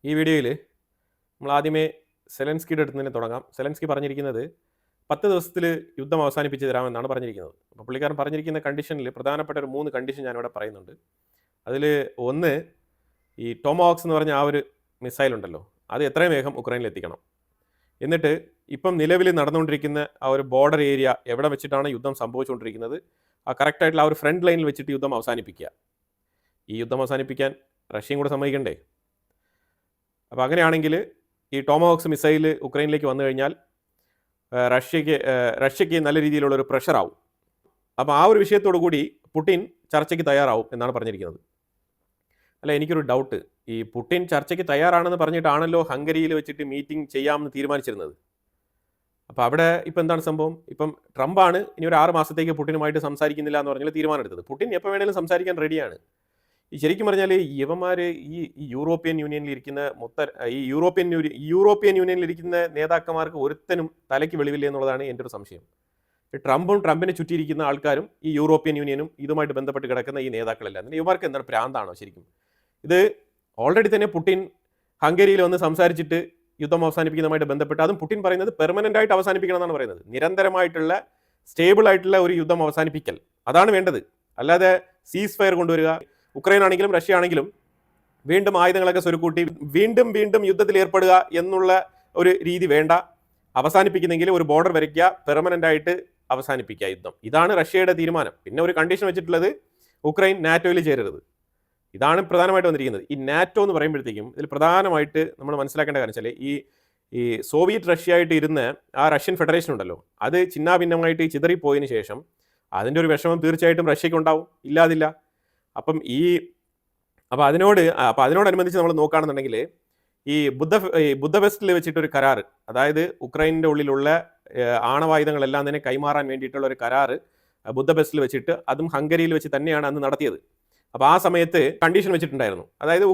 ഈ വീഡിയോയിൽ നമ്മൾ ആദ്യമേ സെലൻസ്കിയുടെ അടുത്ത് തന്നെ തുടങ്ങാം. സെലൻസ്കി പറഞ്ഞിരിക്കുന്നത് 10 ദിവസത്തിൽ യുദ്ധം അവസാനിപ്പിച്ച് തരാമെന്നാണ് പറഞ്ഞിരിക്കുന്നത്. അപ്പോൾ പുള്ളിക്കാരൻ പറഞ്ഞിരിക്കുന്ന കണ്ടീഷനിൽ പ്രധാനപ്പെട്ട ഒരു 3 കണ്ടീഷൻ ഞാനിവിടെ പറയുന്നുണ്ട്. അതിൽ ഒന്ന്, ഈ ടോമോഹോക്സ് എന്ന് പറഞ്ഞ ആ ഒരു മിസൈൽ ഉണ്ടല്ലോ, അത് എത്രയും വേഗം ഉക്രൈനിൽ എത്തിക്കണം. എന്നിട്ട് ഇപ്പം നിലവിൽ നടന്നുകൊണ്ടിരിക്കുന്ന ആ ഒരു ബോർഡർ ഏരിയ എവിടെ വെച്ചിട്ടാണ് യുദ്ധം സംഭവിച്ചുകൊണ്ടിരിക്കുന്നത്, ആ കറക്റ്റായിട്ടുള്ള ആ ഒരു ഫ്രണ്ട് ലൈനിൽ വെച്ചിട്ട് യുദ്ധം അവസാനിപ്പിക്കുക. ഈ യുദ്ധം അവസാനിപ്പിക്കാൻ റഷ്യയും കൂടെ സമ്മതിക്കണ്ടേ? അപ്പോൾ അങ്ങനെയാണെങ്കിൽ ഈ ടോമോഹോക്സ് മിസൈൽ ഉക്രൈനിലേക്ക് വന്നു കഴിഞ്ഞാൽ റഷ്യയ്ക്ക് നല്ല രീതിയിലുള്ളൊരു പ്രഷറാവും. അപ്പോൾ ആ ഒരു വിഷയത്തോടു കൂടി പുടിൻ ചർച്ചയ്ക്ക് തയ്യാറാവും എന്നാണ് പറഞ്ഞിരിക്കുന്നത്. അല്ല, എനിക്കൊരു ഡൗട്ട്. ഈ പുടിൻ ചർച്ചയ്ക്ക് തയ്യാറാണെന്ന് പറഞ്ഞിട്ടാണല്ലോ ഹംഗറിയിൽ വെച്ചിട്ട് മീറ്റിംഗ് ചെയ്യാമെന്ന് തീരുമാനിച്ചിരുന്നത്. അപ്പോൾ അവിടെ ഇപ്പം എന്താണ് സംഭവം? ഇപ്പം ട്രംപാണ് ഇനി ഒരു 6 മാസത്തേക്ക് പുടിനുമായിട്ട് സംസാരിക്കുന്നില്ല എന്ന് പറഞ്ഞാൽ തീരുമാനം എടുത്തത്. പുടിൻ എപ്പോൾ വേണേലും സംസാരിക്കാൻ റെഡിയാണ്. ഈ ശരിക്കും പറഞ്ഞാൽ ഇവന്മാർ ഈ യൂറോപ്യൻ യൂണിയനിൽ ഇരിക്കുന്ന യൂറോപ്യൻ യൂണിയനിൽ ഇരിക്കുന്ന നേതാക്കന്മാർക്ക് ഒരുത്തനും തലയ്ക്ക് വെളിവില്ല എന്നുള്ളതാണ് എൻ്റെ ഒരു സംശയം. ട്രംപിനെ ചുറ്റിയിരിക്കുന്ന ആൾക്കാരും ഈ യൂറോപ്യൻ യൂണിയനും ഇതുമായിട്ട് ബന്ധപ്പെട്ട് കിടക്കുന്ന ഈ നേതാക്കളെല്ലാം ഇവർക്ക് എന്താണ് പ്രാന്താണോ ശരിക്കും? ഇത് ഓൾറെഡി തന്നെ പുടിൻ ഹംഗറിയിൽ വന്ന് സംസാരിച്ചിട്ട് യുദ്ധം അവസാനിപ്പിക്കുന്നതുമായിട്ട് ബന്ധപ്പെട്ട്, അതും പുടിൻ പറയുന്നത് പെർമനൻ്റ് ആയിട്ട് അവസാനിപ്പിക്കണം എന്നാണ് പറയുന്നത്. നിരന്തരമായിട്ടുള്ള സ്റ്റേബിൾ ആയിട്ടുള്ള ഒരു യുദ്ധം അവസാനിപ്പിക്കൽ, അതാണ് വേണ്ടത്. അല്ലാതെ സീസ് ഫയർ കൊണ്ടുവരിക, ഉക്രൈൻ ആണെങ്കിലും റഷ്യ ആണെങ്കിലും വീണ്ടും ആയുധങ്ങളൊക്കെ സ്വരുക്കൂട്ടി വീണ്ടും യുദ്ധത്തിൽ ഏർപ്പെടുക എന്നുള്ള ഒരു രീതി വേണ്ട. അവസാനിപ്പിക്കുന്നെങ്കിൽ ഒരു ബോർഡർ വരയ്ക്കുക, പെർമനൻ്റ് ആയിട്ട് അവസാനിപ്പിക്കുക യുദ്ധം. ഇതാണ് റഷ്യയുടെ തീരുമാനം. പിന്നെ ഒരു കണ്ടീഷൻ വെച്ചിട്ടുള്ളത് ഉക്രൈൻ നാറ്റോയിൽ ചേരരുത്. ഇതാണ് പ്രധാനമായിട്ട് വന്നിരിക്കുന്നത്. ഈ നാറ്റോ എന്ന് പറയുമ്പോഴത്തേക്കും ഇതിൽ പ്രധാനമായിട്ട് നമ്മൾ മനസ്സിലാക്കേണ്ട കാര്യം വെച്ചാൽ ഈ സോവിയറ്റ് റഷ്യ ആയിട്ട് ഇരുന്ന് ആ റഷ്യൻ ഫെഡറേഷൻ ഉണ്ടല്ലോ, അത് ചിന്നാഭിന്നമായിട്ട് ചിതറിപ്പോയതിന് ശേഷം അതിൻ്റെ ഒരു വിഷമം തീർച്ചയായിട്ടും റഷ്യയ്ക്ക് ഉണ്ടാവും, ഇല്ലാതില്ല. അപ്പം അതിനോടനുബന്ധിച്ച് നമ്മൾ നോക്കുകയാണെന്നുണ്ടെങ്കിൽ ഈ ബുദ്ധപെസ്റ്റിൽ വെച്ചിട്ടൊരു കരാർ, അതായത് ഉക്രൈനിൻ്റെ ഉള്ളിലുള്ള ആണവായുധങ്ങളെല്ലാം തന്നെ കൈമാറാൻ വേണ്ടിയിട്ടുള്ള ഒരു കരാർ ബുദ്ധപെസ്റ്റിൽ വെച്ചിട്ട്, അതും ഹംഗറിയിൽ വെച്ച് തന്നെയാണ് അന്ന് നടത്തിയത്. അപ്പോൾ ആ സമയത്ത് കണ്ടീഷൻ വെച്ചിട്ടുണ്ടായിരുന്നു. അതായത്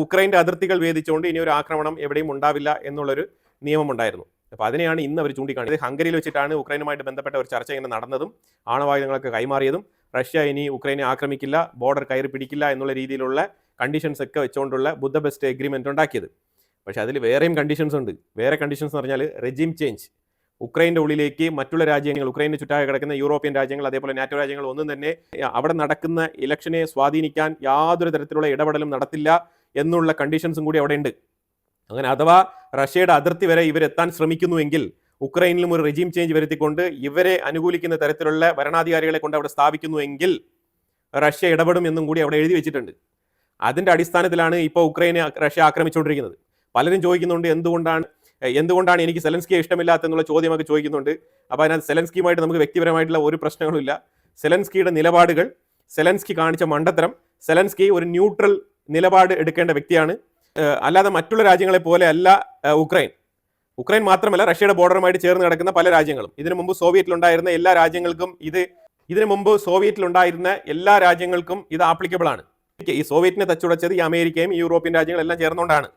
ഉക്രൈൻ്റെ അതിർത്തികൾ ഭേദിച്ചുകൊണ്ട് ഇനി ഒരു ആക്രമണം എവിടെയും ഉണ്ടാവില്ല എന്നുള്ളൊരു നിയമം ഉണ്ടായിരുന്നു. അപ്പോൾ അതിനെയാണ് ഇന്ന് അവർ ചൂണ്ടിക്കാണിച്ചത്. ഹംഗറിയിൽ വെച്ചിട്ടാണ് ഉക്രൈനുമായിട്ട് ബന്ധപ്പെട്ട ഒരു ചർച്ച ഇങ്ങനെ നടന്നതും ആണവായുധങ്ങളൊക്കെ കൈമാറിയതും റഷ്യ ഇനി ഉക്രൈനെ ആക്രമിക്കില്ല, ബോർഡർ കയറി പിടിക്കില്ല എന്നുള്ള രീതിയിലുള്ള കണ്ടീഷൻസ് ഒക്കെ വെച്ചുകൊണ്ടുള്ള ബുദ്ധപെസ്റ്റ് എഗ്രിമെൻ്റ് ഉണ്ടാക്കിയത്. പക്ഷേ അതിൽ വേറെയും കണ്ടീഷൻസ് ഉണ്ട്. വേറെ കണ്ടീഷൻസ് എന്ന് പറഞ്ഞാൽ റെജീം ചേഞ്ച്. ഉക്രൈൻ്റെ ഉള്ളിലേക്ക് മറ്റുള്ള രാജ്യങ്ങൾ, ഉക്രൈനെ ചുറ്റാകെ കിടക്കുന്ന യൂറോപ്യൻ രാജ്യങ്ങൾ, അതേപോലെ നാറ്റോ രാജ്യങ്ങൾ ഒന്നും തന്നെ അവിടെ നടക്കുന്ന ഇലക്ഷനെ സ്വാധീനിക്കാൻ യാതൊരു തരത്തിലുള്ള ഇടപെടലും നടത്തില്ല എന്നുള്ള കണ്ടീഷൻസും കൂടി അവിടെ ഉണ്ട്. അങ്ങനെ അഥവാ റഷ്യയുടെ അതിർത്തി വരെ ഇവരെത്താൻ ശ്രമിക്കുന്നുവെങ്കിൽ ഉക്രൈനിലും ഒരു റെജീം ചേഞ്ച് വരുത്തിക്കൊണ്ട് ഇവരെ അനുകൂലിക്കുന്ന തരത്തിലുള്ള ഭരണാധികാരികളെ കൊണ്ട് അവിടെ സ്ഥാപിക്കുന്നുവെങ്കിൽ റഷ്യ ഇടപെടും എന്നും കൂടി അവിടെ എഴുതി വെച്ചിട്ടുണ്ട്. അതിൻ്റെ അടിസ്ഥാനത്തിലാണ് ഇപ്പോൾ ഉക്രൈനെ റഷ്യ ആക്രമിച്ചുകൊണ്ടിരിക്കുന്നത്. പലരും ചോദിക്കുന്നുണ്ട് എന്തുകൊണ്ടാണ് എനിക്ക് സെലൻസ്കിയെ ഇഷ്ടമില്ലാത്ത എന്നുള്ള ചോദ്യമൊക്കെ ചോദിക്കുന്നുണ്ട്. അപ്പോൾ അതിനകത്ത് സെലൻസ്കിയുമായിട്ട് നമുക്ക് വ്യക്തിപരമായിട്ടുള്ള ഒരു പ്രശ്നങ്ങളുമില്ല. സെലൻസ്കിയുടെ നിലപാടുകൾ, സെലൻസ്കി കാണിച്ച മണ്ടത്തരം, സെലൻസ്കി ഒരു ന്യൂട്രൽ നിലപാട് എടുക്കേണ്ട വ്യക്തിയാണ്. അല്ലാതെ മറ്റുള്ള രാജ്യങ്ങളെ പോലെ അല്ല ഉക്രൈൻ മാത്രമല്ല, റഷ്യയുടെ ബോർഡറുമായിട്ട് ചേർന്ന് കിടക്കുന്ന പല രാജ്യങ്ങളും, ഇതിനു മുമ്പ് സോവിയറ്റിലുണ്ടായിരുന്ന എല്ലാ രാജ്യങ്ങൾക്കും ഇത് ആപ്ലിക്കബിൾ ആണ്. ഈ സോവിയറ്റിനെ തച്ചുടച്ചത് ഈ അമേരിക്കയും ഈ യൂറോപ്യൻ രാജ്യങ്ങളെല്ലാം ചേർന്നുകൊണ്ടാണ്.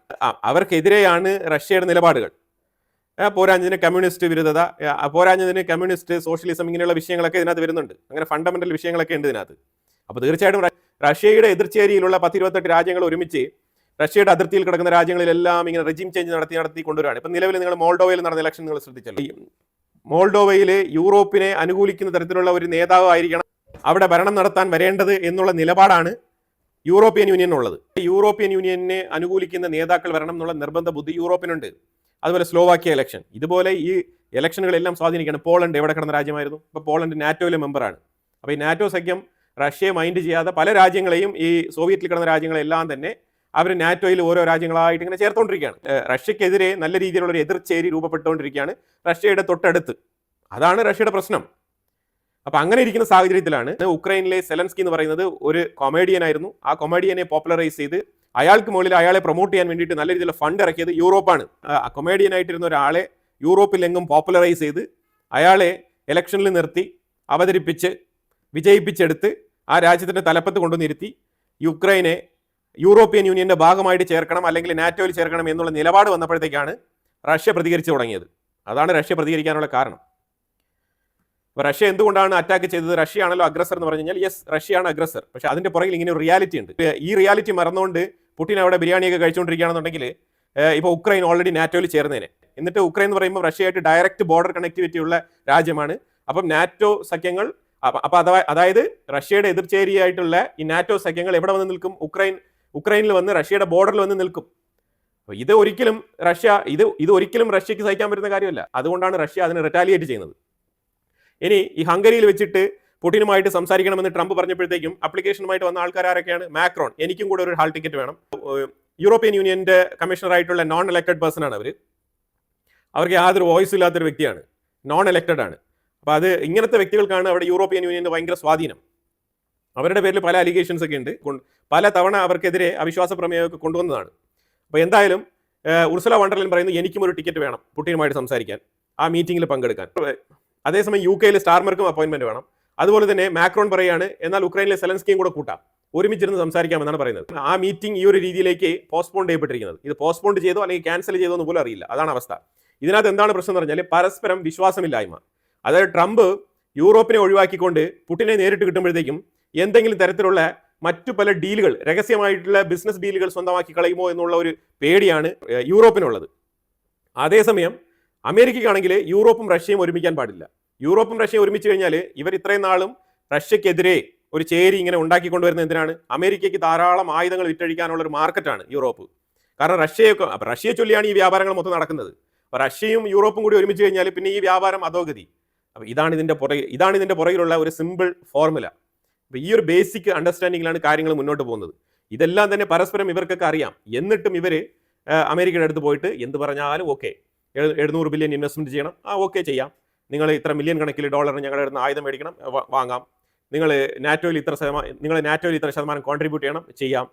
അവർക്കെതിരെയാണ് റഷ്യയുടെ നിലപാടുകൾ. പോരാഞ്ഞതിന് കമ്മ്യൂണിസ്റ്റ് വിരുദ്ധത, പോരാഞ്ഞതിന് കമ്മ്യൂണിസ്റ്റ് സോഷ്യലിസം, ഇങ്ങനെയുള്ള വിഷയങ്ങളൊക്കെ ഇതിനകത്ത് വരുന്നുണ്ട്. അങ്ങനെ ഫണ്ടമെന്റൽ വിഷയങ്ങളൊക്കെ ഉണ്ട് ഇതിനകത്ത്. അപ്പോൾ തീർച്ചയായിട്ടും റഷ്യയുടെ എതിർച്ചേരിയിലുള്ള 10-28 രാജ്യങ്ങൾ ഒരുമിച്ച് റഷ്യയുടെ അതിർത്തിയിൽ കിടക്കുന്ന രാജ്യങ്ങളിലെല്ലാം ഇങ്ങനെ റെജീം ചേഞ്ച് നടത്തി കൊണ്ടുവരികയാണ്. ഇപ്പം നിലവിൽ നിങ്ങൾ മോൾഡോവയിൽ നടന്ന ഇലക്ഷൻ നിങ്ങൾ ശ്രദ്ധിച്ചല്ലോ. മോൾഡോവയിൽ യൂറോപ്പിനെ അനുകൂലിക്കുന്ന തരത്തിലുള്ള ഒരു നേതാവ് ആയിരിക്കണം അവിടെ ഭരണം നടത്താൻ വരേണ്ടത് എന്നുള്ള നിലപാടാണ് യൂറോപ്യൻ യൂണിയനുള്ളത്. യൂറോപ്യൻ യൂണിയനെ അനുകൂലിക്കുന്ന നേതാക്കൾ വരണം എന്നുള്ള നിർബന്ധ ബുദ്ധി യൂറോപ്പിനുണ്ട്. അതുപോലെ സ്ലോവാക്യ ഇലക്ഷൻ, ഇതുപോലെ ഈ ഇലക്ഷനുകളെല്ലാം സ്വാധീനിക്കുകയാണ്. പോളണ്ട് എവിടെ കിടന്ന രാജ്യമായിരുന്നു, ഇപ്പോൾ പോളണ്ട് നാറ്റോയിലെ മെമ്പറാണ്. അപ്പോൾ ഈ നാറ്റോ സഖ്യം റഷ്യയെ മൈൻഡ് ചെയ്യാതെ പല രാജ്യങ്ങളെയും, ഈ സോവിയറ്റിൽ കിടന്ന രാജ്യങ്ങളെല്ലാം തന്നെ അവർ നാറ്റോയിൽ ഓരോ രാജ്യങ്ങളായിട്ട് ഇങ്ങനെ ചേർത്തുകൊണ്ടിരിക്കുകയാണ്. റഷ്യക്കെതിരെ നല്ല രീതിയിലുള്ളൊരു എതിർച്ചേരി രൂപപ്പെട്ടുകൊണ്ടിരിക്കുകയാണ് റഷ്യയുടെ തൊട്ടടുത്ത്. അതാണ് റഷ്യയുടെ പ്രശ്നം. അപ്പോൾ അങ്ങനെ ഇരിക്കുന്ന സാഹചര്യത്തിലാണ് ഉക്രൈനിലെ സെലൻസ്കി എന്ന് പറയുന്നത് ഒരു കൊമേഡിയൻ ആയിരുന്നു. ആ കൊമേഡിയനെ പോപ്പുലറൈസ് ചെയ്ത് അയാൾക്ക് മുകളിൽ അയാളെ പ്രൊമോട്ട് ചെയ്യാൻ വേണ്ടിയിട്ട് നല്ല രീതിയിലുള്ള ഫണ്ട് ഇറക്കിയത് യൂറോപ്പാണ്. കൊമേഡിയൻ ആയിട്ടിരുന്ന ഒരാളെ യൂറോപ്പിലെങ്ങും പോപ്പുലറൈസ് ചെയ്ത് അയാളെ ഇലക്ഷനിൽ നിർത്തി അവതരിപ്പിച്ച് വിജയിപ്പിച്ചെടുത്ത് ആ രാജ്യത്തിൻ്റെ തലപ്പത്ത് കൊണ്ടുവന്നിരുത്തി യുക്രൈനെ യൂറോപ്യൻ യൂണിയന്റെ ഭാഗമായിട്ട് ചേർക്കണം, അല്ലെങ്കിൽ നാറ്റോയിൽ ചേർക്കണം എന്നുള്ള നിലപാട് വന്നപ്പോഴത്തേക്കാണ് റഷ്യ പ്രതികരിച്ചു തുടങ്ങിയത്. അതാണ് റഷ്യ പ്രതികരിക്കാനുള്ള കാരണം. റഷ്യ എന്തുകൊണ്ടാണ് അറ്റാക്ക് ചെയ്തത്? റഷ്യ ആണല്ലോ അഗ്രസർ എന്ന് പറഞ്ഞു കഴിഞ്ഞാൽ യെസ്, റഷ്യയാണ് അഗ്രസർ. പക്ഷേ അതിന്റെ പുറകിൽ ഇങ്ങനെ ഒരു റിയാലിറ്റി ഉണ്ട്. ഈ റിയാലിറ്റി മറന്നുകൊണ്ട് പുടിൻ അവിടെ ബിരിയാണിയൊക്കെ കഴിച്ചുകൊണ്ടിരിക്കുകയാണെന്നുണ്ടെങ്കിൽ ഇപ്പോൾ ഉക്രൈൻ ഓൾറെഡി നാറ്റോയിൽ ചേർന്നേനെ. എന്നിട്ട് ഉക്രൈൻ എന്ന് പറയുമ്പോൾ റഷ്യയായിട്ട് ഡയറക്റ്റ് ബോർഡർ കണക്ടിവിറ്റി ഉള്ള രാജ്യമാണ്. അപ്പം നാറ്റോ സഖ്യങ്ങൾ, അപ്പൊ അതായത് റഷ്യയുടെ എതിർചേരിയായിട്ടുള്ള ഈ നാറ്റോ സഖ്യങ്ങൾ എവിടെ വന്ന് നിൽക്കും? ഉക്രൈനിൽ വന്ന് റഷ്യയുടെ ബോർഡറിൽ വന്ന് നിൽക്കും. ഇത് ഒരിക്കലും റഷ്യക്ക് സഹിക്കാൻ പറ്റുന്ന കാര്യമല്ല. അതുകൊണ്ടാണ് റഷ്യ അതിനെ റിറ്റാലിയേറ്റ് ചെയ്യുന്നത്. ഇനി ഈ ഹംഗറിയിൽ വെച്ചിട്ട് പുടിനുമായിട്ട് സംസാരിക്കണമെന്ന് ട്രംപ് പറഞ്ഞപ്പോഴത്തേക്കും അപ്ലിക്കേഷനുമായിട്ട് വന്ന ആൾക്കാർ ആരൊക്കെയാണ്? മാക്രോൺ, എനിക്കും കൂടെ ഒരു ഹാൾ ടിക്കറ്റ് വേണം. യൂറോപ്യൻ യൂണിയന്റെ കമ്മീഷണറായിട്ടുള്ള നോൺ എലക്ടഡ് പേഴ്സൺ ആണ് അവർക്ക് യാതൊരു വോയിസ് ഇല്ലാത്തൊരു വ്യക്തിയാണ്, നോൺ എലക്ടഡ് ആണ്. അപ്പോൾ അത് ഇങ്ങനത്തെ വ്യക്തികൾക്കാണ് അവിടെ യൂറോപ്യൻ യൂണിയന്റെ ഭയങ്കര സ്വാധീനം. അവരുടെ പേരിൽ പല അലിഗേഷൻസ് ഒക്കെ ഉണ്ട്. പല തവണ അവർക്കെതിരെ അവിശ്വാസ പ്രമേയമൊക്കെ കൊണ്ടുവന്നതാണ്. അപ്പോൾ എന്തായാലും ഉർസുല വണ്ടർലൈൻ പറയുന്നു എനിക്കും ഒരു ടിക്കറ്റ് വേണം പുടിനുമായിട്ട് സംസാരിക്കാൻ, ആ മീറ്റിംഗിൽ പങ്കെടുക്കാൻ. അതേസമയം UK സ്റ്റാർമർക്കും അപ്പോയിന്റ്മെന്റ് വേണം. അതുപോലെ തന്നെ മാക്രോൺ പറയാണ് എന്നാൽ ഉക്രൈനിലെ സെലൻസ്കിയും കൂടെ കൂട്ടാം, ഒരുമിച്ചിരുന്ന് സംസാരിക്കാമെന്നാണ് പറയുന്നത്. ആ മീറ്റിംഗ് ഈ ഒരു രീതിയിലേക്ക് പോസ്റ്റ്പോൺ ചെയ്യപ്പെട്ടിരിക്കുന്നത്. ഇത് പോസ്റ്റ്പോൺ ചെയ്തോ അല്ലെങ്കിൽ ക്യാൻസൽ ചെയ്തോ എന്ന് പോലും അറിയില്ല. അതാണ് അവസ്ഥ. ഇതിനകത്ത് എന്താണ് പ്രശ്നം എന്ന് പറഞ്ഞാൽ പരസ്പരം വിശ്വാസമില്ലായ്മ. അതായത് ട്രംപ് യൂറോപ്പിനെ ഒഴിവാക്കിക്കൊണ്ട് പുടിനെ നേരിട്ട് കിട്ടുമ്പോഴത്തേക്കും എന്തെങ്കിലും തരത്തിലുള്ള മറ്റു പല ഡീലുകൾ, രഹസ്യമായിട്ടുള്ള ബിസിനസ് ഡീലുകൾ സ്വന്തമാക്കി കളയുമോ എന്നുള്ള ഒരു പേടിയാണ് യൂറോപ്പിനുള്ളത്. അതേസമയം അമേരിക്കയ്ക്കാണെങ്കിൽ യൂറോപ്പും റഷ്യയും ഒരുമിക്കാൻ പാടില്ല. യൂറോപ്പും റഷ്യയും ഒരുമിച്ച് കഴിഞ്ഞാൽ ഇവർ ഇത്രയും നാളും റഷ്യക്കെതിരെ ഒരു ചേരി ഇങ്ങനെ ഉണ്ടാക്കിക്കൊണ്ടുവരുന്നത് എന്തിനാണ്? അമേരിക്കയ്ക്ക് ധാരാളം ആയുധങ്ങൾ വിറ്റഴിക്കാനുള്ള ഒരു മാർക്കറ്റാണ് യൂറോപ്പ്. കാരണം റഷ്യയെ ചൊല്ലിയാണ് ഈ വ്യാപാരങ്ങൾ മൊത്തം നടക്കുന്നത്. അപ്പോൾ റഷ്യയും യൂറോപ്പും കൂടി ഒരുമിച്ച് കഴിഞ്ഞാൽ പിന്നെ ഈ വ്യാപാരം അധോഗതി. അപ്പോൾ ഇതാണ് ഇതിന്റെ പുറകിലുള്ള ഒരു സിമ്പിൾ ഫോർമുല. അപ്പോൾ ഈ ഒരു ബേസിക് അണ്ടർസ്റ്റാൻഡിങ്ങിലാണ് കാര്യങ്ങൾ മുന്നോട്ട് പോകുന്നത്. ഇതെല്ലാം തന്നെ പരസ്പരം ഇവർക്കൊക്കെ അറിയാം. എന്നിട്ടും ഇവർ അമേരിക്കയുടെ അടുത്ത് പോയിട്ട് എന്ത് പറഞ്ഞാലും ഓക്കെ, 700 ബില്യൺ ഇൻവെസ്റ്റ്മെന്റ് ചെയ്യണം, ഓക്കെ ചെയ്യാം, നിങ്ങൾ ഇത്ര മില്യൺ കണക്കിൽ ഡോളറിന് ഞങ്ങളുടെ അടുത്ത് ആയുധം മേടിക്കണം, വാങ്ങാം, നിങ്ങൾ നാറ്റോയിൽ ഇത്ര ശതമാനം കോൺട്രിബ്യൂട്ട് ചെയ്യണം, ചെയ്യാം.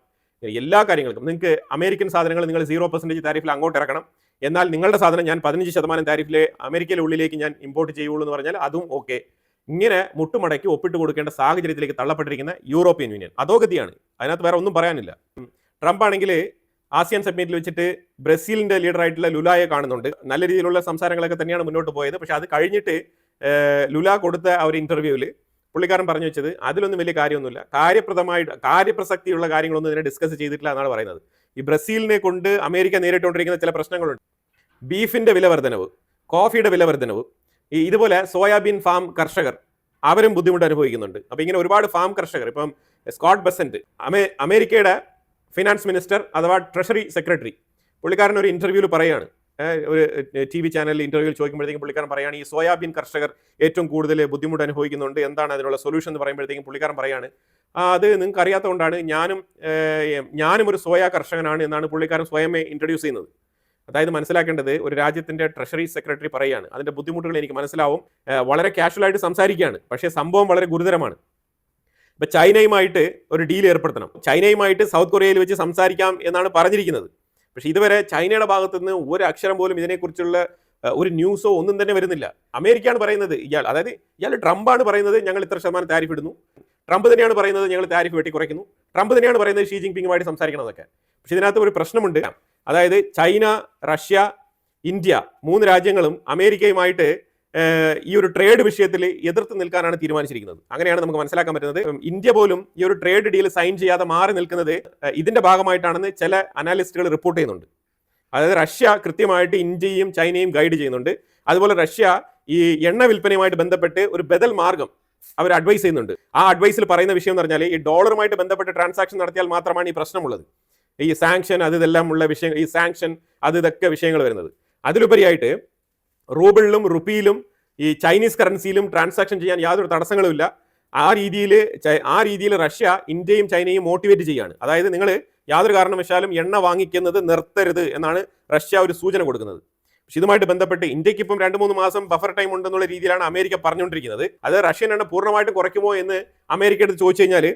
എല്ലാ കാര്യങ്ങൾക്കും നിങ്ങൾക്ക് അമേരിക്കൻ സാധനങ്ങൾ നിങ്ങൾ 0% താരിഫിൽ അങ്ങോട്ട് ഇറക്കണം, എന്നാൽ നിങ്ങളുടെ സാധനം ഞാൻ 15% താരിഫിൽ അമേരിക്കയിലെ ഉള്ളിലേക്ക് ഞാൻ ഇമ്പോർട്ട് ചെയ്യുള്ളൂ എന്ന് പറഞ്ഞാൽ അതും ഓക്കെ. ഇങ്ങനെ മുട്ടുമടക്കി ഒപ്പിട്ട് കൊടുക്കേണ്ട സാഹചര്യത്തിലേക്ക് തള്ളപ്പെട്ടിരിക്കുന്ന യൂറോപ്യൻ യൂണിയൻ അധോഗതിയാണ്. അതിനകത്ത് വേറെ ഒന്നും പറയാനില്ല. ട്രംപ് ആണെങ്കിൽ ആസിയാൻ സബ്മിറ്റിൽ വെച്ചിട്ട് ബ്രസീലിന്റെ ലീഡറായിട്ടുള്ള ലുലായെ കാണുന്നുണ്ട്. നല്ല രീതിയിലുള്ള സംസാരങ്ങളൊക്കെ തന്നെയാണ് മുന്നോട്ട് പോയത്. പക്ഷെ അത് കഴിഞ്ഞിട്ട് ലുല കൊടുത്ത ആ ഒരു ഇന്റർവ്യൂവിൽ പുള്ളിക്കാരൻ പറഞ്ഞു വെച്ചത് അതിലൊന്നും വലിയ കാര്യമൊന്നുമില്ല, കാര്യപ്രസക്തിയുള്ള കാര്യങ്ങളൊന്നും ഇതിനെ ഡിസ്കസ് ചെയ്തിട്ടില്ല എന്നാണ് പറയുന്നത്. ഈ ബ്രസീലിനെ കൊണ്ട് അമേരിക്ക നേരിട്ടുകൊണ്ടിരിക്കുന്ന ചില പ്രശ്നങ്ങളുണ്ട്. ബീഫിന്റെ വില വർധനവ്, കോഫിയുടെ വില വർധനവ്, ഇതുപോലെ സോയാബീൻ ഫാം കർഷകർ അവരും ബുദ്ധിമുട്ട് അനുഭവിക്കുന്നുണ്ട്. അപ്പോൾ ഇങ്ങനെ ഒരുപാട് ഫാം കർഷകർ, ഇപ്പം സ്കോട്ട് ബെസന്റ് അമേരിക്കയുടെ ഫിനാൻസ് മിനിസ്റ്റർ അഥവാ ട്രഷറി സെക്രട്ടറി, പുള്ളിക്കാരൻ ഒരു ഇന്റർവ്യൂവിൽ പറയാണ്, ഒരു TV ചാനലിൽ ഇന്റർവ്യൂവിൽ ചോദിക്കുമ്പോഴത്തേക്കും പുള്ളിക്കാരൻ പറയാണ് ഈ സോയാബീൻ കർഷകർ ഏറ്റവും കൂടുതൽ ബുദ്ധിമുട്ട് അനുഭവിക്കുന്നുണ്ട്, എന്താണ് അതിനുള്ള സൊല്യൂഷൻ എന്ന് പറയുമ്പോഴത്തേക്കും പുള്ളിക്കാരൻ പറയാണ് അത് നിങ്ങൾക്ക് അറിയാത്തതുകൊണ്ടാണ്, ഞാനും ഒരു സോയ കർഷകനാണ് എന്നാണ് പുള്ളിക്കാരൻ സ്വയമേ ഇൻട്രൊഡ്യൂസ് ചെയ്യുന്നത്. അതായത് മനസ്സിലാക്കേണ്ടത് ഒരു രാജ്യത്തിന്റെ ട്രഷറി സെക്രട്ടറി പറയാണ് അതിന്റെ ബുദ്ധിമുട്ടുകൾ എനിക്ക് മനസ്സിലാവും, വളരെ കാഷ്വലായിട്ട് സംസാരിക്കുകയാണ്, പക്ഷേ സംഭവം വളരെ ഗുരുതരമാണ്. ഇപ്പൊ ചൈനയുമായിട്ട് ഒരു ഡീൽ ഏർപ്പെടുത്തണം, ചൈനയുമായിട്ട് സൗത്ത് കൊറിയയിൽ വെച്ച് സംസാരിക്കാം എന്നാണ് പറഞ്ഞിരിക്കുന്നത്. പക്ഷെ ഇതുവരെ ചൈനയുടെ ഭാഗത്തു നിന്ന് ഒരു അക്ഷരം പോലും ഇതിനെക്കുറിച്ചുള്ള ഒരു ന്യൂസോ ഒന്നും തന്നെ വരുന്നില്ല. അമേരിക്കയാണ് പറയുന്നത്, ഇയാൾ ട്രംപാണ് പറയുന്നത് ഞങ്ങൾ ഇത്ര ശതമാനം താരിഫ് ഇടുന്നു, ട്രംപ് തന്നെയാണ് പറയുന്നത് ഞങ്ങൾ താരിഫ് വെട്ടി കുറയ്ക്കുന്നു, ട്രംപ് തന്നെയാണ് പറയുന്നത് ഷീ ജിൻപിങ്ങുമായിട്ട് സംസാരിക്കണമെന്നൊക്കെ. പക്ഷെ ഇതിനകത്ത് ഒരു പ്രശ്നമുണ്ട്. അതായത് ചൈന, റഷ്യ, ഇന്ത്യ 3 രാജ്യങ്ങളും അമേരിക്കയുമായിട്ട് ഈ ഒരു ട്രേഡ് വിഷയത്തിൽ എതിർത്ത് നിൽക്കാനാണ് തീരുമാനിച്ചിരിക്കുന്നത്. അങ്ങനെയാണ് നമുക്ക് മനസ്സിലാക്കാൻ പറ്റുന്നത്. ഇന്ത്യ പോലും ഈ ഒരു ട്രേഡ് ഡീൽ സൈൻ ചെയ്യാതെ മാറി നിൽക്കുന്നത് ഇതിന്റെ ഭാഗമായിട്ടാണെന്ന് ചില അനാലിസ്റ്റുകൾ റിപ്പോർട്ട് ചെയ്യുന്നുണ്ട്. അതായത് റഷ്യ കൃത്യമായിട്ട് ഇന്ത്യയും ചൈനയും ഗൈഡ് ചെയ്യുന്നുണ്ട്. അതുപോലെ റഷ്യ ഈ എണ്ണ വിൽപ്പനയുമായിട്ട് ബന്ധപ്പെട്ട് ഒരു ബദൽ മാർഗം അവർ അഡ്വൈസ് ചെയ്യുന്നുണ്ട്. ആ അഡ്വൈസിൽ പറയുന്ന വിഷയം എന്ന് പറഞ്ഞാൽ ഈ ഡോളറുമായിട്ട് ബന്ധപ്പെട്ട് ട്രാൻസാക്ഷൻ നടത്തിയാൽ മാത്രമാണ് ഈ പ്രശ്നമുള്ളത്. ഈ സാങ്ഷൻ ഇതെല്ലാം ഉള്ള വിഷയങ്ങൾ, ഈ സാങ്ഷൻ ഇതൊക്കെ വിഷയങ്ങൾ വരുന്നത്. അതിലുപരിയായിട്ട് റൂബിളിലും റുപ്പിയിലും ഈ ചൈനീസ് കറൻസിയിലും ട്രാൻസാക്ഷൻ ചെയ്യാൻ യാതൊരു തടസ്സങ്ങളുമില്ല. ആ രീതിയിൽ റഷ്യ ഇന്ത്യയും ചൈനയും മോട്ടിവേറ്റ് ചെയ്യാണ്. അതായത് നിങ്ങൾ യാതൊരു കാരണവശാലും എണ്ണ വാങ്ങിക്കുന്നത് നിർത്തരുത് എന്നാണ് റഷ്യ ഒരു സൂചന കൊടുക്കുന്നത്. പക്ഷെ ഇതുമായിട്ട് ബന്ധപ്പെട്ട് ഇന്ത്യക്ക് ഇപ്പം 2-3 മാസം ബഫർ ടൈം ഉണ്ടെന്നുള്ള രീതിയിലാണ് അമേരിക്ക പറഞ്ഞുകൊണ്ടിരിക്കുന്നത്. അത് റഷ്യൻ എണ്ണ പൂർണ്ണമായിട്ട് കുറയ്ക്കുമോ എന്ന് അമേരിക്ക എടുത്ത് ചോദിച്ചു കഴിഞ്ഞാൽ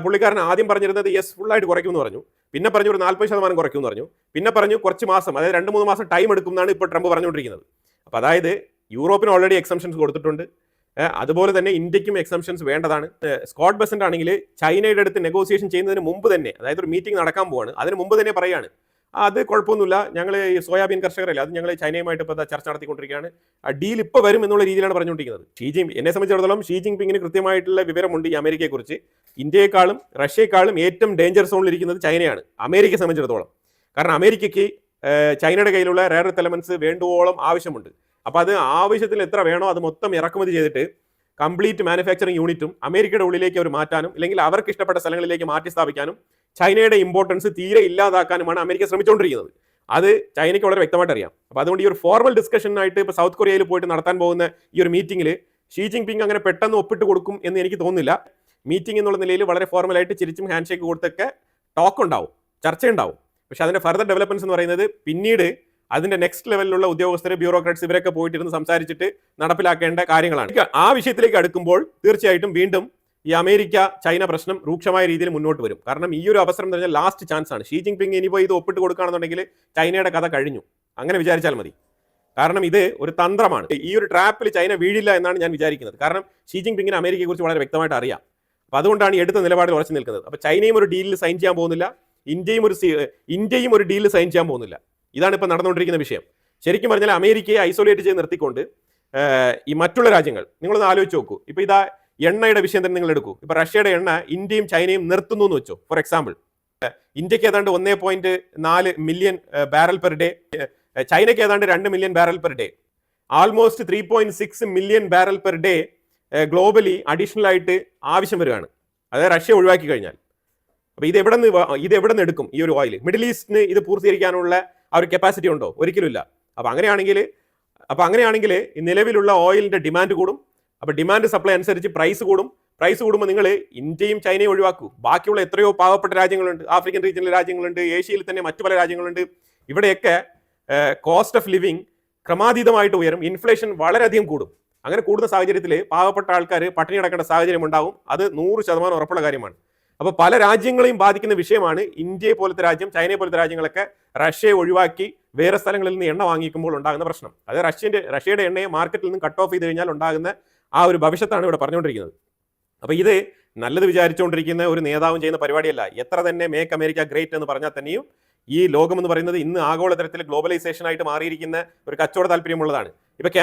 പുള്ളിക്കാരൻ ആദ്യം പറഞ്ഞിരുന്നത് യെസ് ഫുള്ളായിട്ട് കുറയ്ക്കുമെന്ന് പറഞ്ഞു, പിന്നെ പറഞ്ഞു ഒരു 40% കുറയ്ക്കുമെന്ന് പറഞ്ഞു, പിന്നെ പറഞ്ഞു കുറച്ച് മാസം, അതായത് 2-3 മാസം ടൈം എടുക്കുമെന്നാണ് ഇപ്പോൾ ട്രംപ് പറഞ്ഞുകൊണ്ടിരിക്കുന്നത്. അപ്പോൾ അതായത് യൂറോപ്പിന് ഓൾറെഡി എക്സംഷൻസ് കൊടുത്തിട്ടുണ്ട്, അതുപോലെ തന്നെ ഇന്ത്യക്കും എക്സംഷൻസ് വേണ്ടതാണ്. സ്കോട്ട് ബെസന്റ് ആണെങ്കിൽ ചൈനയുടെ അടുത്ത് നെഗോസിയേഷൻ ചെയ്യുന്നതിന് മുമ്പ് തന്നെ, അതായത് ഒരു മീറ്റിംഗ് നടക്കാൻ പോവാണ്, അതിന് മുമ്പ് തന്നെ പറയാണ് അത് കുഴപ്പമൊന്നുമില്ല, ഞങ്ങൾ ഈ സോയാബീൻ കർഷകരല്ലേ, അത് ഞങ്ങൾ ചൈനയുമായിട്ട് ഇപ്പോൾ ചർച്ച നടത്തിക്കൊണ്ടിരിക്കുകയാണ്, ആ ഡീൽ ഇപ്പോൾ വരും എന്നുള്ള രീതിയിലാണ് പറഞ്ഞുകൊണ്ടിരിക്കുന്നത്. എന്നെ സംബന്ധിച്ചിടത്തോളം ഷീ ജിൻപിങ്ങിന് കൃത്യമായിട്ടുള്ള വിവരമുണ്ട് ഈ അമേരിക്കയെക്കുറിച്ച്. ഇന്ത്യയെക്കാളും റഷ്യയെക്കാളും ഏറ്റവും ഡേഞ്ചർ സോണിൽ ഇരിക്കുന്നത് ചൈനയാണ് അമേരിക്കയെ സംബന്ധിച്ചിടത്തോളം. കാരണം അമേരിക്കയ്ക്ക് ചൈനയുടെ കയ്യിലുള്ള റെയർ എർത്ത് എലമെന്റ്സ് വേണ്ടുവോളം ആവശ്യമുണ്ട്. അപ്പോൾ അത് ആവശ്യത്തിന് എത്ര വേണോ അത് മൊത്തം ഇറക്കുമതി ചെയ്തിട്ട് കംപ്ലീറ്റ് മാനുഫാക്ചറിങ് യൂണിറ്റും അമേരിക്കയുടെ ഉള്ളിലേക്ക് അവർ മാറ്റാനും അല്ലെങ്കിൽ അവർക്ക് ഇഷ്ടപ്പെട്ട സ്ഥലങ്ങളിലേക്ക് മാറ്റി സ്ഥാപിക്കാനും ചൈനയുടെ ഇമ്പോർട്ടൻസ് തീരെ ഇല്ലാതാക്കാനുമാണ് അമേരിക്ക ശ്രമിച്ചുകൊണ്ടിരിക്കുന്നത്. അത് ചൈനയ്ക്ക് വളരെ വ്യക്തമായിട്ട് അറിയാം. അപ്പോൾ അതുകൊണ്ട് ഈ ഒരു ഫോർമൽ ഡിസ്കഷനായിട്ട് ഇപ്പോൾ സൗത്ത് കൊറിയയിൽ പോയിട്ട് നടത്താൻ പോകുന്ന ഈ ഒരു മീറ്റിംഗിൽ ഷീ ജിൻപിങ് അങ്ങനെ പെട്ടെന്ന് ഒപ്പിട്ട് കൊടുക്കും എന്ന് എനിക്ക് തോന്നുന്നില്ല. മീറ്റിംഗ് എന്നുള്ള നിലയിൽ വളരെ ഫോർമലായിട്ട് ചിരിച്ചും ഹാൻഡ് ഷേക്ക് കൊടുത്തൊക്കെ ടോക്ക് ഉണ്ടാവും, ചർച്ചയുണ്ടാവും. പക്ഷെ അതിന്റെ ഫർദർ ഡെവലപ്മെന്റ്സ് എന്ന് പറയുന്നത് പിന്നീട് അതിന്റെ നെക്സ്റ്റ് ലെവലിലുള്ള ഉദ്യോഗസ്ഥർ, ബ്യൂറോക്രാറ്റ്സ് ഇവരൊക്കെ പോയിട്ടിരുന്ന് സംസാരിച്ചിട്ട് നടപ്പിലാക്കേണ്ട കാര്യങ്ങളാണ്. ആ വിഷയത്തിലേക്ക് അടുക്കുമ്പോൾ തീർച്ചയായിട്ടും വീണ്ടും ഈ അമേരിക്ക ചൈന പ്രശ്നം രൂക്ഷമായ രീതിയിൽ മുന്നോട്ട് വരും. കാരണം ഈ ഒരു അവസരം എന്ന് പറഞ്ഞാൽ ലാസ്റ്റ് ചാൻസ് ആണ്. ഷീ ജിൻപിങ് ഇനിയിപ്പോൾ ഇത് ഒപ്പിട്ട് കൊടുക്കുകയാണെന്നുണ്ടെങ്കിൽ ചൈനയുടെ കഥ കഴിഞ്ഞു, അങ്ങനെ വിചാരിച്ചാൽ മതി. കാരണം ഇത് ഒരു തന്ത്രമാണ്. ഈ ഒരു ട്രാപ്പിൽ ചൈന വീഴില്ല എന്നാണ് ഞാൻ വിചാരിക്കുന്നത്. കാരണം ഷീ ജിൻപിങ്ങിന് അമേരിക്കയെക്കുറിച്ച് വളരെ വ്യക്തമായിട്ട് അറിയാം. അപ്പോൾ അതുകൊണ്ടാണ് ഈ എടുത്ത നിലപാടിൽ ഉറച്ചു നിൽക്കുന്നത്. അപ്പോൾ ചൈനയും ഒരു ഡീലിൽ സൈൻ ചെയ്യാൻ പോകുന്നില്ല, ഇന്ത്യയും ഒരു ഡീലിൽ സൈൻ ചെയ്യാൻ പോകുന്നില്ല. ഇതാണ് ഇപ്പോൾ നടന്നുകൊണ്ടിരിക്കുന്ന വിഷയം. ശരിക്കും പറഞ്ഞാൽ അമേരിക്കയെ ഐസൊലേറ്റ് ചെയ്ത് നിർത്തിക്കൊണ്ട് ഈ മറ്റുള്ള രാജ്യങ്ങൾ നിങ്ങളൊന്ന് ആലോചിച്ച് നോക്കൂ. ഇപ്പോൾ ഇതാ എണ്ണയുടെ വിഷയം തന്നെ നിങ്ങൾ എടുക്കൂ. ഇപ്പോൾ റഷ്യയുടെ എണ്ണ ഇന്ത്യയും ചൈനയും നിർത്തുന്നു എന്ന് വെച്ചോ. ഫോർ എക്സാമ്പിൾ, ഇന്ത്യക്ക് ഏതാണ്ട് 1.4 മില്യൺ ബാരൽ പെർ ഡേ, ചൈനയ്ക്ക് ഏതാണ്ട് 2 million barrel per day, almost 3.6 million barrel per day globally additional ആയിട്ട് ആവശ്യം വരികയാണ്. അതായത് റഷ്യ ഒഴിവാക്കി കഴിഞ്ഞാൽ. അപ്പോൾ ഇത് എവിടെ നിന്ന് എടുക്കും ഈ ഒരു ഓയിൽ? മിഡിൽ ഈസ്റ്റിന് ഇത് പൂർത്തീകരിക്കാനുള്ള ആ ഒരു കപ്പാസിറ്റി ഉണ്ടോ? ഒരിക്കലുമില്ല. അപ്പോൾ അങ്ങനെയാണെങ്കിൽ നിലവിലുള്ള ഓയിലിന്റെ ഡിമാൻഡ് കൂടും. അപ്പോൾ ഡിമാൻഡ് സപ്ലൈ അനുസരിച്ച് പ്രൈസ് കൂടും. പ്രൈസ് കൂടുമ്പോൾ നിങ്ങൾ ഇന്ത്യയും ചൈനയും ഒഴിവാക്കൂ, ബാക്കിയുള്ള എത്രയോ പാവപ്പെട്ട രാജ്യങ്ങളുണ്ട്, ആഫ്രിക്കൻ റീജിയനിലെ രാജ്യങ്ങളുണ്ട്, ഏഷ്യയിൽ തന്നെ മറ്റു പല രാജ്യങ്ങളുണ്ട്. ഇവിടെയൊക്കെ കോസ്റ്റ് ഓഫ് ലിവിങ് ക്രമാതീതമായിട്ട് ഉയരും, ഇൻഫ്ലേഷൻ വളരെയധികം കൂടും. അങ്ങനെ കൂടുന്ന സാഹചര്യത്തിൽ പാവപ്പെട്ട ആൾക്കാർ പട്ടിണി കിടക്കേണ്ട സാഹചര്യം ഉണ്ടാവും. അത് 100% ഉറപ്പുള്ള കാര്യമാണ്. അപ്പോൾ പല രാജ്യങ്ങളെയും ബാധിക്കുന്ന വിഷയമാണ്. ഇന്ത്യയെ പോലത്തെ രാജ്യം, ചൈനയെ പോലത്തെ രാജ്യങ്ങളൊക്കെ റഷ്യയെ ഒഴിവാക്കി വേറെ സ്ഥലങ്ങളിൽ നിന്ന് എണ്ണ വാങ്ങിക്കുമ്പോൾ ഉണ്ടാകുന്ന പ്രശ്നം. അത് റഷ്യയുടെ എണ്ണയെ മാർക്കറ്റിൽ നിന്ന് കട്ട് ഓഫ് ചെയ്ത് കഴിഞ്ഞാൽ ഉണ്ടാകുന്ന ആ ഒരു ഭവിഷ്യത്താണ് ഇവിടെ പറഞ്ഞുകൊണ്ടിരിക്കുന്നത്. അപ്പോൾ ഇത് നല്ലത് വിചാരിച്ചുകൊണ്ടിരിക്കുന്ന ഒരു നേതാവും ചെയ്യുന്ന പരിപാടിയല്ല. എത്ര തന്നെ മേക്ക് അമേരിക്ക ഗ്രേറ്റ് എന്ന് പറഞ്ഞാൽ തന്നെയും ഈ ലോകം എന്ന് പറയുന്നത് ഇന്ന് ആഗോളതലത്തിൽ ഗ്ലോബലൈസേഷൻ ആയിട്ട് മാറിയിരിക്കുന്ന ഒരു കച്ചവട താല്പര്യമുള്ളതാണ്. ഇപ്പോൾ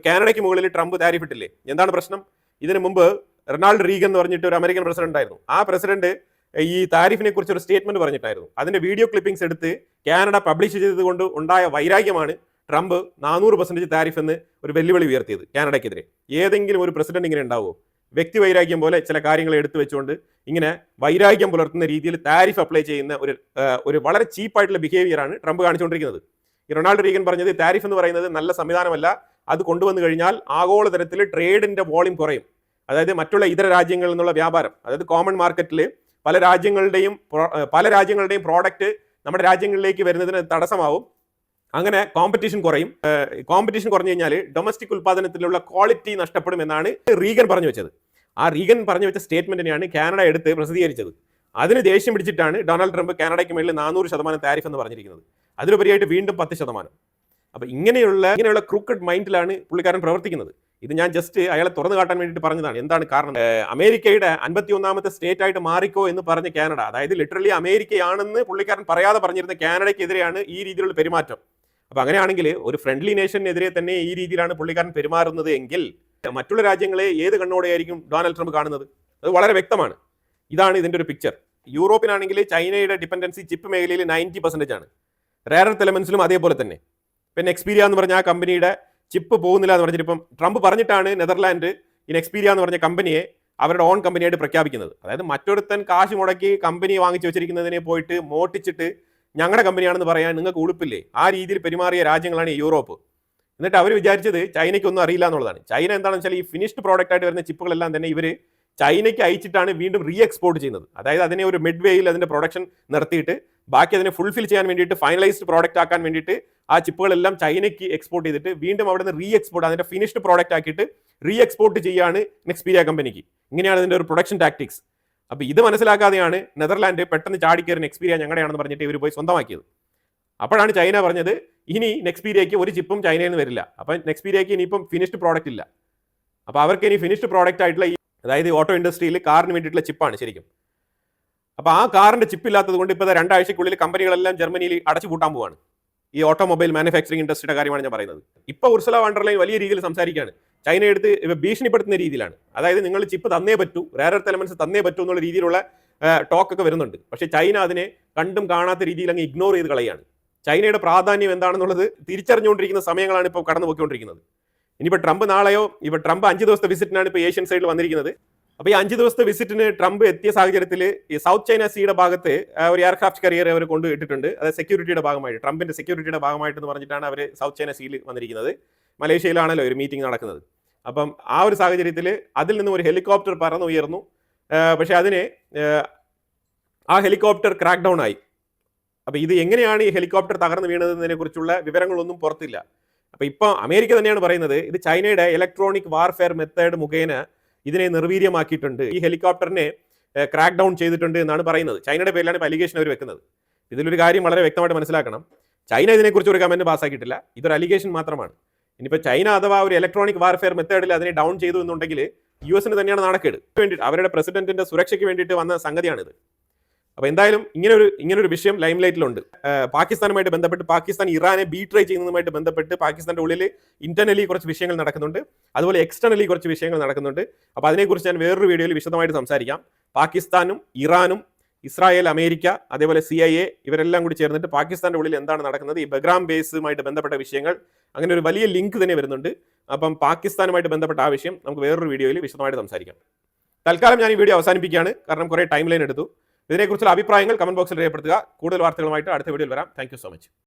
കാനഡയ്ക്ക് മുകളിൽ ട്രംപ് താരിഫ് ഇട്ടില്ലേ? എന്താണ് പ്രശ്നം? ഇതിനു മുമ്പ് റൊണാൾഡ് റീഗൻ എന്ന് പറഞ്ഞിട്ട് ഒരു അമേരിക്കൻ പ്രസിഡന്റ് ആയിരുന്നു. ആ പ്രസിഡന്റ് ഈ താരിഫിനെ കുറിച്ച് ഒരു സ്റ്റേറ്റ്മെന്റ് പറഞ്ഞിട്ടായിരുന്നു. അതിന്റെ വീഡിയോ ക്ലിപ്പിംഗ്സ് എടുത്ത് കാനഡ പബ്ലിഷ് ചെയ്തതുകൊണ്ട് ഉണ്ടായ വൈരാഗ്യമാണ് ട്രംപ് 400% താരിഫ് എന്ന് ഒരു വെല്ലുവിളി ഉയർത്തിയത് കാനഡയ്ക്കെതിരെ. ഏതെങ്കിലും ഒരു പ്രസിഡന്റ് ഇങ്ങനെ ഉണ്ടാവുമോ? വ്യക്തി വൈരാഗ്യം പോലെ ചില കാര്യങ്ങൾ എടുത്തു വെച്ചുകൊണ്ട് ഇങ്ങനെ വൈരാഗ്യം പുലർത്തുന്ന രീതിയിൽ താരിഫ് അപ്ലൈ ചെയ്യുന്ന ഒരു വളരെ ചീപ്പായിട്ടുള്ള ബിഹേവിയറാണ് ട്രംപ് കാണിച്ചുകൊണ്ടിരിക്കുന്നത്. ഈ റൊണാൾഡ് റീഗൻ പറഞ്ഞത് താരിഫ് എന്ന് പറയുന്നത് നല്ല സംവിധാനമല്ല, അത് കൊണ്ടുവന്നു കഴിഞ്ഞാൽ ആഗോളതലത്തിൽ ട്രേഡിന്റെ വോളിയം കുറയും. അതായത് മറ്റുള്ള ഇതര രാജ്യങ്ങളിൽ നിന്നുള്ള വ്യാപാരം, അതായത് കോമൺ മാർക്കറ്റിൽ പല രാജ്യങ്ങളുടെയും പ്രോഡക്റ്റ് നമ്മുടെ രാജ്യങ്ങളിലേക്ക് വരുന്നതിന് തടസ്സമാവും. അങ്ങനെ കോമ്പറ്റീഷൻ കുറയും. കോമ്പറ്റീഷൻ കുറഞ്ഞു കഴിഞ്ഞാൽ ഡൊമസ്റ്റിക് ഉൽപ്പാദനത്തിലുള്ള ക്വാളിറ്റി നഷ്ടപ്പെടും എന്നാണ് റീഗൻ പറഞ്ഞു വെച്ചത്. ആ റീഗൻ പറഞ്ഞു വെച്ച സ്റ്റേറ്റ്മെന്റിനെയാണ് കാനഡ എടുത്ത് പ്രസിദ്ധീകരിച്ചത്. അതിന് ദേഷ്യം പിടിച്ചിട്ടാണ് ഡൊണാൾഡ് ട്രംപ് കാനഡയ്ക്ക് മേളിൽ 400% താരിഫ് എന്ന് പറഞ്ഞിരിക്കുന്നത്. അതിലുപരിയായിട്ട് വീണ്ടും 10%. അപ്പോൾ ഇങ്ങനെയുള്ള ക്രൂക്കഡ് മൈൻഡിലാണ് പുള്ളിക്കാരൻ പ്രവർത്തിക്കുന്നത്. ഇത് ഞാൻ ജസ്റ്റ് അയാളെ തുറന്നു കാട്ടാൻ വേണ്ടിയിട്ട് പറഞ്ഞതാണ്. എന്താണ് കാരണം? അമേരിക്കയുടെ 51ാമത്തെ സ്റ്റേറ്റ് ആയിട്ട് മാറിക്കോ എന്ന് പറഞ്ഞ കാനഡ, അതായത് ലിറ്ററലി അമേരിക്കയാണെന്ന് പുള്ളിക്കാരൻ പറയാതെ പറഞ്ഞിരുന്ന കാനഡയ്ക്കെതിരെയാണ് ഈ രീതിയിലുള്ള പെരുമാറ്റം. അപ്പോൾ അങ്ങനെയാണെങ്കിൽ ഒരു ഫ്രണ്ട്ലി നേഷനെതിരെ തന്നെ ഈ രീതിയിലാണ് പുള്ളിക്കാരൻ പെരുമാറുന്നത് എങ്കിൽ മറ്റുള്ള രാജ്യങ്ങളെ ഏത് കണ്ണോടെയായിരിക്കും ഡൊണാൾഡ് ട്രംപ് കാണുന്നത്? അത് വളരെ വ്യക്തമാണ്. ഇതാണ് ഇതിൻ്റെ ഒരു പിക്ചർ. യൂറോപ്പിനാണെങ്കിൽ ചൈനയുടെ ഡിപ്പെൻഡൻസി ചിപ്പ് മേഖലയിൽ 90% ആണ്. റെയർ എർത്ത് എലമെന്റ്സിലും അതേപോലെ തന്നെ. പിന്നെ എക്സ്പീരിയ എന്ന് പറഞ്ഞ ആ കമ്പനിയുടെ ചിപ്പ് പോകുന്നില്ല എന്ന് പറഞ്ഞിട്ട് ഇപ്പം ട്രംപ് പറഞ്ഞിട്ടാണ് നെതർലാൻഡ് ഈ എക്സ്പീരിയ എന്ന് പറഞ്ഞ കമ്പനിയെ അവരുടെ ഓൺ കമ്പനിയായിട്ട് പ്രഖ്യാപിക്കുന്നത്. അതായത് മറ്റൊരുത്തൻ കാശ് മുടക്കി കമ്പനി വാങ്ങിച്ചു വെച്ചിരിക്കുന്നതിനെ പോയിട്ട് മോട്ടിച്ചിട്ട് ഞങ്ങളുടെ കമ്പനിയാണെന്ന് പറയാൻ നിങ്ങൾക്ക് ഉളുപ്പില്ലേ? ആ രീതിയിൽ പെരുമാറിയ രാജ്യങ്ങളാണ് യൂറോപ്പ്. എന്നിട്ട് അവർ വിചാരിച്ചത് ചൈനയ്ക്കൊന്നും അറിയില്ല എന്നുള്ളതാണ്. ചൈന എന്താണെന്ന് വെച്ചാൽ ഈ ഫിനിഷ്ഡ് പ്രോഡക്റ്റ് ആയിട്ട് വരുന്ന ചിപ്പുകളെല്ലാം തന്നെ ഇവർ ചൈനയ്ക്ക് അയച്ചിട്ടാണ് വീണ്ടും റീ എക്സ്പോർട്ട് ചെയ്യുന്നത്. അതായത് അതിനെ ഒരു മിഡ് വേയിൽ അതിന്റെ പ്രൊഡക്ഷൻ നിർത്തിയിട്ട് ബാക്കി അതിനെ ഫുൾഫിൽ ചെയ്യാൻ വേണ്ടിയിട്ട് ഫൈനലൈസ്ഡ് പ്രോഡക്റ്റ് ആക്കാൻ വേണ്ടിയിട്ട് ആ ചിപ്പുകളെല്ലാം ചൈനയ്ക്ക് എക്സ്പോർട്ട് ചെയ്തിട്ട് വീണ്ടും അവിടെ നിന്ന് റീ എക്സ്പോർട്ട് അതിന്റെ ഫിനിഷ്ഡ് പ്രോഡക്റ്റ് ആക്കിയിട്ട് റീ എക്സ്പോർട്ട് ചെയ്യാണ് എക്സ്പീരിയ കമ്പനിക്ക്. ഇങ്ങനെയാണ് ഇതിന്റെ ഒരു പ്രൊഡക്ഷൻ ടാക്ടിക്സ്. അപ്പോൾ ഇത് മനസ്സിലാക്കാതെയാണ് നെതർലാൻഡ് പെട്ടെന്ന് ചാടിക്കയറി എക്സ്പീരിയ ഞങ്ങളുടെയാണെന്ന് പറഞ്ഞിട്ട് ഇവർ പോയി സ്വന്തമാക്കിയത്. അപ്പോഴാണ് ചൈന പറഞ്ഞത് ഇനി എക്സ്പീരിയയ്ക്ക് ഒരു ചിപ്പും ചൈനയിൽ നിന്ന് വരില്ല. അപ്പം എക്സ്പീരിയയ്ക്ക് ഇനിയിപ്പം ഫിനിഷ്ഡ് പ്രോഡക്റ്റ് ഇല്ല. അപ്പോൾ അവർക്ക് ഇനി ഫിനിഷ്ഡ് പ്രോഡക്റ്റ് ആയിട്ടുള്ള അതായത് ഓട്ടോ ഇൻഡസ്ട്രിയിൽ കാറിന് വേണ്ടിയിട്ടുള്ള ചിപ്പാണ് ശരിക്കും. അപ്പോൾ ആ കാറിന്റെ ചിപ്പ് ഇല്ലാത്തത് കൊണ്ട് ഇപ്പോൾ 2 ആഴ്ചയ്ക്കുള്ളിൽ കമ്പനികളെല്ലാം ജർമ്മനിയിൽ അടച്ചു പൂട്ടാൻ പോവാണ്. ഈ ഓട്ടോമൊബൈൽ മാനുഫാക്ചറിംഗ് ഇൻഡസ്ട്രിയുടെ കാര്യമാണ് ഞാൻ പറയുന്നത്. ഇപ്പോൾ ഉർസുല വോൺ ഡെർ ലൈൻ വലിയ രീതിയിൽ സംസാരിക്കുകയാണ്. ചൈന എടുത്ത് ഭീഷണിപ്പെടുത്തുന്ന രീതിയിലാണ്. അതായത് നിങ്ങൾ ചിപ്പ് തന്നേ പറ്റൂ, റെയർ എർത്ത് എലമെന്റ്സ് തന്നേ പറ്റൂ എന്നുള്ള രീതിയിലുള്ള ടോക്ക് ഒക്കെ വരുന്നുണ്ട്. പക്ഷേ ചൈന അതിനെ കണ്ടും കാണാത്ത രീതിയിൽ അങ്ങ് ഇഗ്നോർ ചെയ്ത് കളയാണ്. ചൈനയുടെ പ്രാധാന്യം എന്താണെന്നുള്ളത് തിരിച്ചറിഞ്ഞുകൊണ്ടിരിക്കുന്ന സമയങ്ങളാണ് ഇപ്പോൾ കടന്നു പോയിക്കൊണ്ടിരിക്കുന്നത്. ഇനിയിപ്പോൾ ട്രംപ് നാളെയോ, ഇപ്പോൾ ട്രംപ് 5 ദിവസത്തെ വിസിറ്റിനാണ് ഇപ്പോൾ ഏഷ്യൻ സൈഡിൽ വന്നിരിക്കുന്നത്. അപ്പോൾ ഈ 5 ദിവസത്തെ വിസിറ്റിന് ട്രംപ് എത്തിയ സാഹചര്യത്തിൽ ഈ സൗത്ത് ചൈന സീയുടെ ഭാഗത്ത് ഒരു എയർക്രാഫ്റ്റ് കരിയർ അവർ കൊണ്ടുപോയിട്ടുണ്ട്. അത് സെക്യൂരിറ്റിയുടെ ഭാഗമായിട്ട്, ട്രംപിന്റെ സെക്യൂരിറ്റിയുടെ ഭാഗമായിട്ട് എന്ന് പറഞ്ഞിട്ടാണ് അവർ സൗത്ത് ചൈന സീയിൽ വന്നിരിക്കുന്നത്. മലേഷ്യയിലാണല്ലോ ഒരു മീറ്റിംഗ് നടക്കുന്നത്. അപ്പം ആ ഒരു സാഹചര്യത്തിൽ അതിൽ നിന്നും ഒരു ഹെലികോപ്റ്റർ പറന്നുയർന്നു. പക്ഷേ അതിനെ ആ ഹെലികോപ്റ്റർ ക്രാക്ക് ഡൗൺ ആയി. അപ്പോൾ ഇത് എങ്ങനെയാണ് ഈ ഹെലികോപ്റ്റർ തകർന്നു വീണതിനെ കുറിച്ചുള്ള വിവരങ്ങളൊന്നും പുറത്തില്ല. അപ്പോൾ ഇപ്പോൾ അമേരിക്ക തന്നെയാണ് പറയുന്നത് ഇത് ചൈനയുടെ ഇലക്ട്രോണിക് വാർഫെയർ മെത്തേഡ് മുഖേന ഇതിനെ നിർവീര്യമാക്കിയിട്ടുണ്ട്, ഈ ഹെലികോപ്റ്ററിനെ ക്രാക്ക് ഡൗൺ ചെയ്തിട്ടുണ്ട് എന്നാണ് പറയുന്നത്. ചൈനയുടെ പേരിലാണ് ഇപ്പോൾ അലിഗേഷൻ അവർ വെക്കുന്നത്. ഇതിലൊരു കാര്യം വളരെ വ്യക്തമായിട്ട് മനസ്സിലാക്കണം, ചൈന ഇതിനെക്കുറിച്ച് ഒരു കമന്റ് പാസ്സാക്കിയിട്ടില്ല, ഇതൊരു അലിഗേഷൻ മാത്രമാണ്. ഇനിയിപ്പോൾ ചൈന അഥവാ ഒരു ഇലക്ട്രോണിക് വാർഫെയർ മെത്തേഡിൽ അതിനെ ഡൗൺ ചെയ്തു എന്നുണ്ടെങ്കിൽ US തന്നെയാണ് നാണക്കേട്. വേണ്ടിയിട്ട് അവരുടെ പ്രസിഡന്റിന്റെ സുരക്ഷയ്ക്ക് വേണ്ടിയിട്ട് വന്ന സംഗതിയാണിത്. അപ്പോൾ എന്തായാലും ഇങ്ങനൊരു വിഷയം ലൈം ലൈറ്റിലുണ്ട്. പാകിസ്ഥാനുമായിട്ട് ബന്ധപ്പെട്ട് പാകിസ്ഥാൻ ഇറാനെ ബീട്രൈ ചെയ്യുന്നതുമായിട്ട് ബന്ധപ്പെട്ട് പാകിസ്ഥാന്റെ ഉള്ളിൽ ഇന്റർണലി കുറച്ച് വിഷയങ്ങൾ നടക്കുന്നുണ്ട്, അതുപോലെ എക്സ്റ്റേണലി കുറച്ച് വിഷയങ്ങൾ നടക്കുന്നുണ്ട്. അപ്പോൾ അതിനെക്കുറിച്ച് ഞാൻ വേറൊരു വീഡിയോയിൽ വിശദമായിട്ട് സംസാരിക്കാം. പാകിസ്ഥാനും ഇറാനും ഇസ്രായേൽ, അമേരിക്ക, അതേപോലെ CIA ഇവരെല്ലാം കൂടി ചേർന്നിട്ട് പാകിസ്ഥാന്റെ ഉള്ളിൽ എന്താണ് നടക്കുന്നത്, ഈ ബഗ്രാം ബേസുമായിട്ട് ബന്ധപ്പെട്ട വിഷയങ്ങൾ, അങ്ങനെ ഒരു വലിയ ലിങ്ക് തന്നെ വരുന്നുണ്ട്. അപ്പം പാകിസ്ഥാനുമായിട്ട് ബന്ധപ്പെട്ട ആ വിഷയം നമുക്ക് വേറൊരു വീഡിയോയിൽ വിശദമായിട്ട് സംസാരിക്കാം. തൽക്കാലം ഞാൻ ഈ വീഡിയോ അവസാനിപ്പിക്കുകയാണ്, കാരണം കുറേ ടൈം ലൈൻ എടുത്തു. ഇതിനെക്കുറിച്ചുള്ള അഭിപ്രായങ്ങൾ കമന്റ് ബോക്സിൽ രേഖപ്പെടുത്തുക. കൂടുതൽ വാർത്തകളുമായിട്ട് അടുത്ത വീഡിയോയിൽ വരാം. Thank you so much.